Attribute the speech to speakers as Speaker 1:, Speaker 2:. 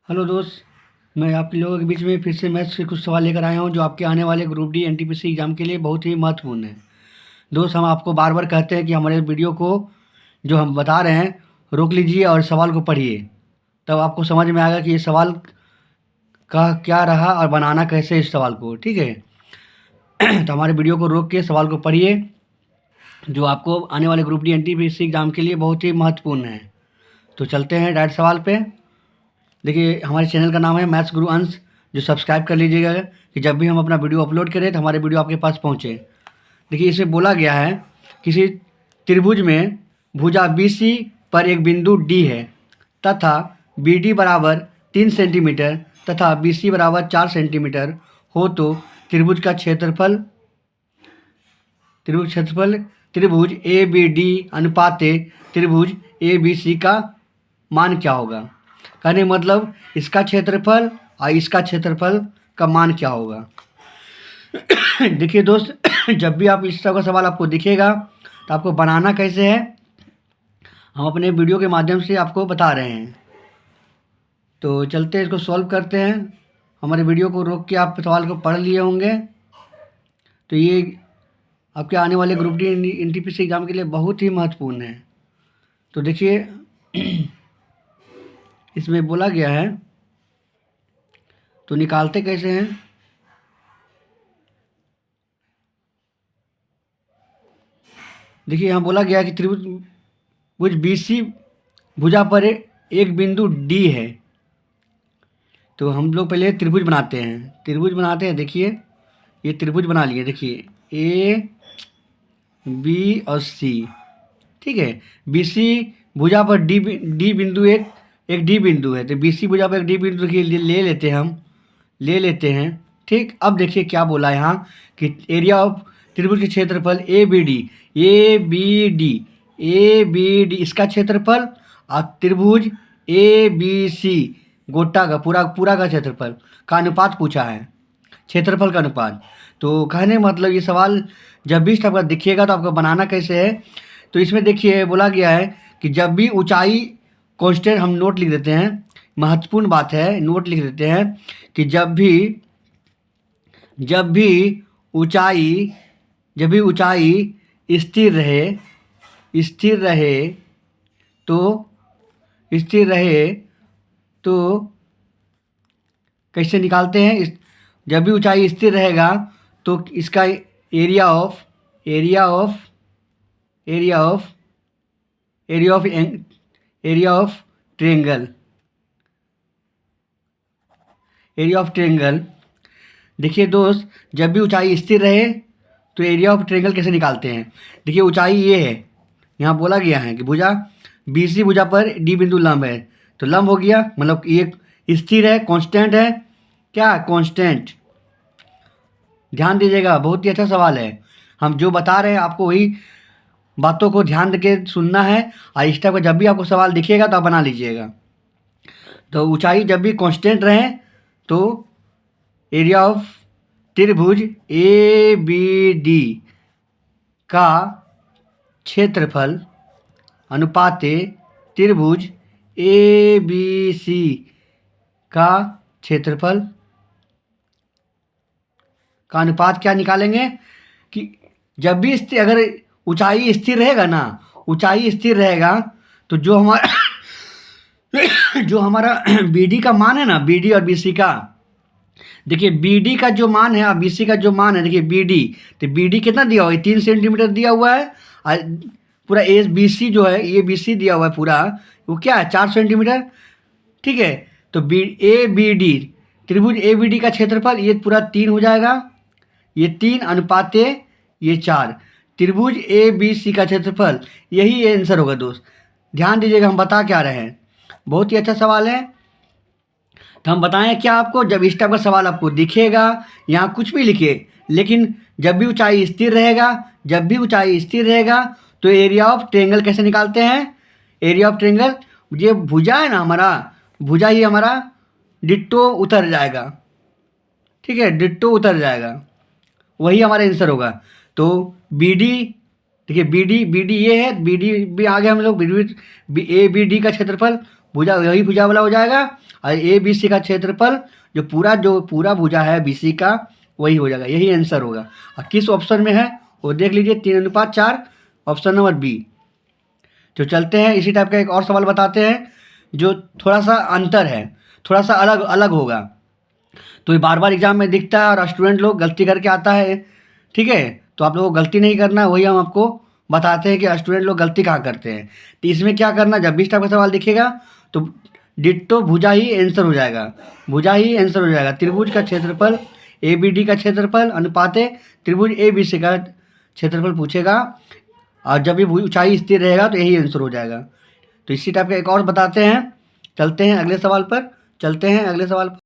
Speaker 1: Hello दोस्त। मैं आप लोगों के बीच में फिर से मैथ्स के कुछ सवाल लेकर आया हूं जो आपके आने वाले ग्रुप डी एनटीपीसी एग्जाम के लिए बहुत ही महत्वपूर्ण है। दोस्त, हम आपको बार बार कहते हैं कि हमारे वीडियो को जो हम बता रहे हैं रोक लीजिए और सवाल को पढ़िए, तब आपको समझ में आएगा कि ये सवाल का क्या रहा और बनाना कैसे इस सवाल को। ठीक है। तो हमारे वीडियो को रोक के सवाल को पढ़िए जो आपको आने वाले ग्रुप डी एनटीपीसी एग्जाम के लिए बहुत ही महत्वपूर्ण है। तो चलते हैं डायरेक्ट सवाल पे। देखिए, हमारे चैनल का नाम है मैथ्स गुरु अंश, जो सब्सक्राइब कर लीजिएगा कि जब भी हम अपना वीडियो अपलोड करें तो हमारे वीडियो आपके पास पहुंचे। देखिए, इसमें बोला गया है किसी त्रिभुज में भुजा BC पर एक बिंदु D है तथा BD बराबर 3 सेंटीमीटर तथा BC बराबर 4 सेंटीमीटर हो तो त्रिभुज का क्षेत्रफल त्रिभुज ABD अनुपाते त्रिभुज ABC का मान क्या होगा। कहने मतलब इसका क्षेत्रफल और इसका क्षेत्रफल का मान क्या होगा। देखिए दोस्त, जब भी आप इस तरह का सवाल आपको दिखेगा तो आपको बनाना कैसे है हम अपने वीडियो के माध्यम से आपको बता रहे हैं। तो चलते हैं, इसको सॉल्व करते हैं। हमारे वीडियो को रोक के आप सवाल को पढ़ लिए होंगे। तो ये आपके आने वाले ग्रुप डी एनटीपीसी एग्जाम के लिए बहुत ही महत्वपूर्ण है। तो देखिए, इसमें बोला गया है, तो निकालते कैसे हैं। देखिए, यहाँ बोला गया कि त्रिभुज BC भुजा पर एक बिंदु D है। तो हम लोग पहले त्रिभुज बनाते हैं। देखिए, ये त्रिभुज बना लिए। देखिए A B और C। ठीक है। BC भुजा पर D बिंदु एक D बिंदु है, तो BC भुजा पर एक D बिंदु ले लेते हैं। ठीक। अब देखिए क्या बोला है यहाँ कि एरिया ऑफ त्रिभुज के क्षेत्रफल ए बी डी इसका क्षेत्रफल और त्रिभुज ABC गोटा का पूरा का क्षेत्रफल का अनुपात पूछा है, क्षेत्रफल का अनुपात। तो कहने मतलब ये सवाल जब भी आपका दिखिएगा तो आपको बनाना कैसे है। तो इसमें देखिए बोला गया है कि जब भी ऊंचाई कांस्टेंट, हम नोट लिख देते हैं, महत्वपूर्ण बात है, नोट लिख देते हैं कि जब भी ऊंचाई स्थिर रहे तो कैसे निकालते हैं। जब भी ऊंचाई स्थिर रहेगा तो इसका एरिया ऑफ ट्रेंगल। देखिए दोस्त, जब भी ऊंचाई स्थिर रहे तो एरिया ऑफ ट्रेंगल कैसे निकालते हैं। देखिए, ऊंचाई ये है, यहाँ बोला गया है कि भुजा BC भुजा पर D बिंदु लंब है, तो लंब हो गया, मतलब ये स्थिर है, कांस्टेंट है। क्या कांस्टेंट। ध्यान दीजिएगा, बहुत ही अच्छा सवाल है। हम जो बता रहे हैं आपको वही बातों को ध्यान देके सुनना है, और इस टाइप का जब भी आपको सवाल दिखेगा तो आप बना लीजिएगा। तो ऊंचाई जब भी कांस्टेंट रहे तो एरिया ऑफ त्रिभुज ABD का क्षेत्रफल अनुपाते त्रिभुज ABC का क्षेत्रफल का अनुपात क्या निकालेंगे कि जब भी अगर ऊंचाई स्थिर रहेगा तो जो हमारा BD का मान है ना, BD और BC का, देखिए BD का जो मान है और BC का जो मान है, देखिए BD, तो BD कितना दिया हुआ है, 3 सेंटीमीटर दिया हुआ है, और पूरा BC जो है, ये BC दिया हुआ है पूरा, वो क्या है, 4 सेंटीमीटर। ठीक है। तो ABD त्रिभुज ABD का क्षेत्रफल ये पूरा 3 हो जाएगा, ये 3 अनुपाते ये 4, त्रिभुज ABC का क्षेत्रफल, यही आंसर होगा दोस्त। ध्यान दीजिएगा, हम बता क्या रहे हैं, बहुत ही अच्छा सवाल है। तो हम बताएं क्या आपको, जब इस टाइप का सवाल आपको दिखेगा, यहाँ कुछ भी लिखिए, लेकिन जब भी ऊंचाई स्थिर रहेगा तो एरिया ऑफ ट्रेंगल कैसे निकालते हैं। एरिया ऑफ ट्रेंगल, ये भुजा है ना हमारा, भुजा ही हमारा डिट्टो उतर जाएगा। ठीक है, डिट्टो उतर जाएगा, वही हमारा आंसर होगा। तो BD, देखिए BD ये है, BD भी आ गया हम लोग, ABD का क्षेत्रफल भुजा वही भुजा वाला हो जाएगा, और ए बी सी का क्षेत्रफल जो पूरा भुजा है बी सी का वही हो जाएगा। यही आंसर होगा। और किस ऑप्शन में है वो देख लीजिए, 3:4, ऑप्शन नंबर बी। तो चलते हैं, इसी टाइप का एक और सवाल बताते हैं जो थोड़ा सा अंतर है, थोड़ा सा अलग अलग होगा। तो ये बार बार एग्जाम में दिखता है और स्टूडेंट लोग गलती करके आता है, ठीक है। तो आप लोगों को गलती नहीं करना, वही हम आपको बताते हैं कि स्टूडेंट लोग गलती कहाँ करते हैं। तो इसमें क्या करना, जब भी इस टाइप का सवाल दिखेगा तो डिट्टो भुजा ही आंसर हो जाएगा, भुजा ही आंसर हो जाएगा। त्रिभुज का क्षेत्रफल ए बी डी का क्षेत्रफल अनुपाते त्रिभुज ए बी सी का क्षेत्रफल पूछेगा, और जब भी ऊंचाई स्थिर रहेगा तो यही आंसर हो जाएगा। तो इसी टाइप का एक और बताते हैं, चलते हैं अगले सवाल पर।